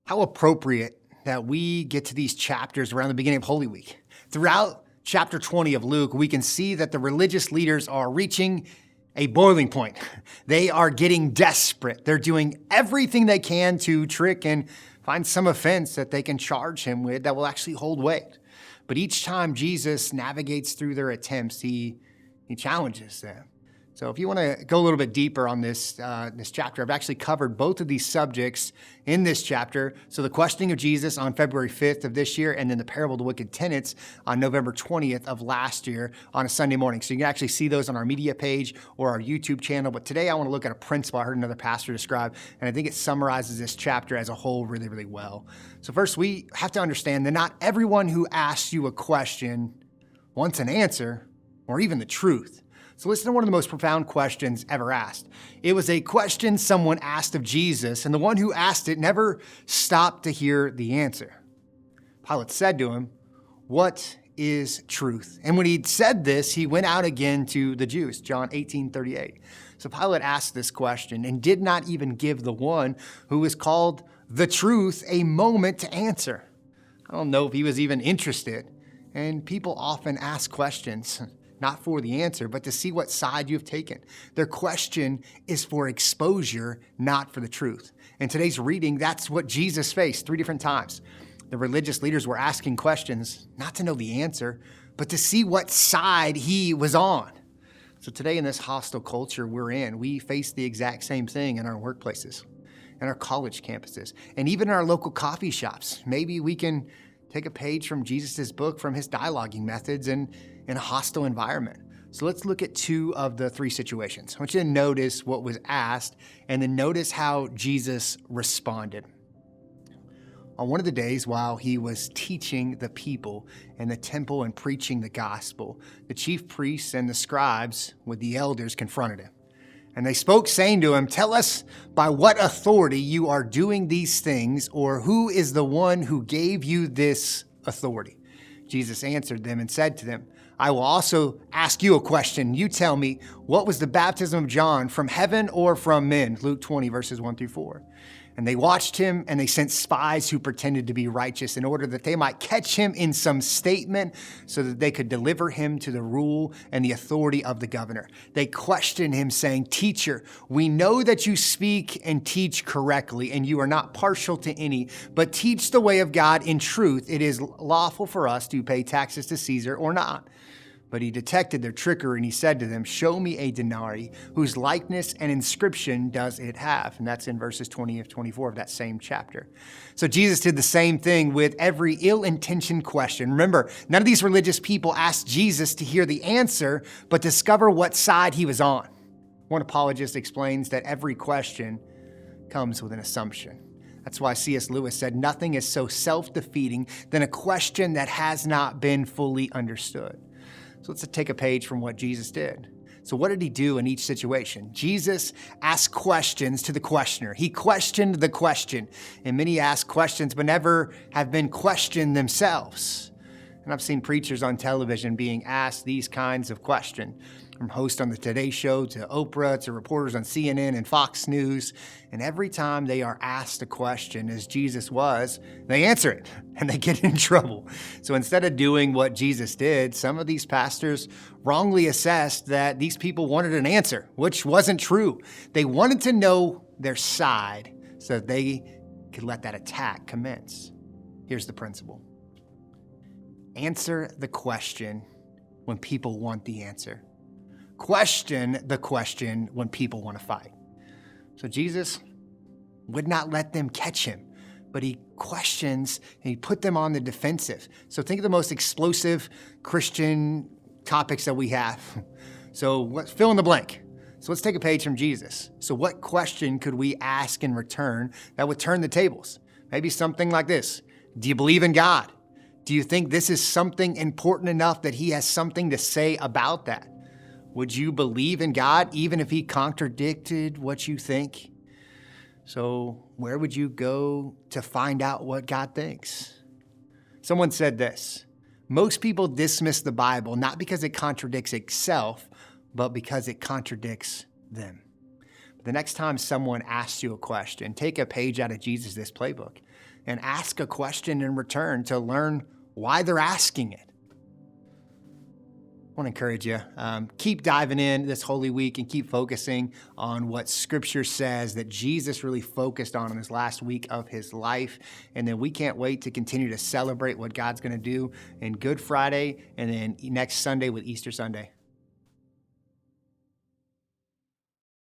How appropriate that we get to these chapters around the beginning of Holy Week. Throughout chapter 20 of Luke, we can see that the religious leaders are reaching a boiling point. They are getting desperate. They're doing everything they can to trick and find some offense that they can charge him with that will actually hold weight. But each time Jesus navigates through their attempts, he challenges them. So if you want to go a little bit deeper on this chapter, I've actually covered both of these subjects in this chapter. So the questioning of Jesus on February 5th of this year, and then the parable of the wicked tenants on November 20th of last year on a Sunday morning. So you can actually see those on our media page or our YouTube channel. But today I want to look at a principle I heard another pastor describe, and I think it summarizes this chapter as a whole really, really well. So first, we have to understand that not everyone who asks you a question wants an answer or even the truth. So listen to one of the most profound questions ever asked. It was a question someone asked of Jesus, and the one who asked it never stopped to hear the answer. Pilate said to him, "What is truth?" And when he'd said this, he went out again to the Jews, John 18:38. So Pilate asked this question and did not even give the one who is called the truth a moment to answer. I don't know if he was even interested. And people often ask questions, not for the answer, but to see what side you've taken. Their question is for exposure, not for the truth. In today's reading, that's what Jesus faced 3 different times. The religious leaders were asking questions, not to know the answer, but to see what side he was on. So today in this hostile culture we're in, we face the exact same thing in our workplaces, in our college campuses, and even in our local coffee shops. Maybe we can take a page from Jesus' book, from his dialoguing methods in a hostile environment. So let's look at 2 of the 3 situations. I want you to notice what was asked and then notice how Jesus responded. On one of the days while he was teaching the people in the temple and preaching the gospel, the chief priests and the scribes with the elders confronted him. And they spoke, saying to him, "Tell us by what authority you are doing these things, or who is the one who gave you this authority?" Jesus answered them and said to them, "I will also ask you a question. You tell me, what was the baptism of John, from heaven or from men?" Luke 20, verses 1-4. And they watched him, and they sent spies who pretended to be righteous in order that they might catch him in some statement so that they could deliver him to the rule and the authority of the governor. They questioned him, saying, "Teacher, we know that you speak and teach correctly, and you are not partial to any, but teach the way of God in truth. It is lawful for us to pay taxes to Caesar or not." But he detected their trickery, and he said to them, "Show me a denarii, whose likeness and inscription does it have?" And that's in verses 20-24 of that same chapter. So Jesus did the same thing with every ill-intentioned question. Remember, none of these religious people asked Jesus to hear the answer, but discover what side he was on. One apologist explains that every question comes with an assumption. That's why C.S. Lewis said, "Nothing is so self-defeating than a question that has not been fully understood." So let's take a page from what Jesus did. So what did he do in each situation? Jesus asked questions to the questioner. He questioned the question. And many ask questions but never have been questioned themselves. And I've seen preachers on television being asked these kinds of questions, from hosts on the Today Show to Oprah to reporters on CNN and Fox News. And every time they are asked a question, as Jesus was, they answer it and they get in trouble. So instead of doing what Jesus did, some of these pastors wrongly assessed that these people wanted an answer, which wasn't true. They wanted to know their side so that they could let that attack commence. Here's the principle. Answer the question when people want the answer. Question the question when people want to fight. So Jesus would not let them catch him, but he questions and he put them on the defensive. So think of the most explosive Christian topics that we have. So fill in the blank. So let's take a page from Jesus. So what question could we ask in return that would turn the tables? Maybe something like this. Do you believe in God? Do you think this is something important enough that he has something to say about that? Would you believe in God even if he contradicted what you think? So where would you go to find out what God thinks? Someone said this: most people dismiss the Bible not because it contradicts itself, but because it contradicts them. The next time someone asks you a question, take a page out of Jesus' playbook and ask a question in return to learn why they're asking it. I want to encourage you, keep diving in this Holy Week and keep focusing on what Scripture says that Jesus really focused on in this last week of his life. And then we can't wait to continue to celebrate what God's going to do in Good Friday and then next Sunday with Easter Sunday.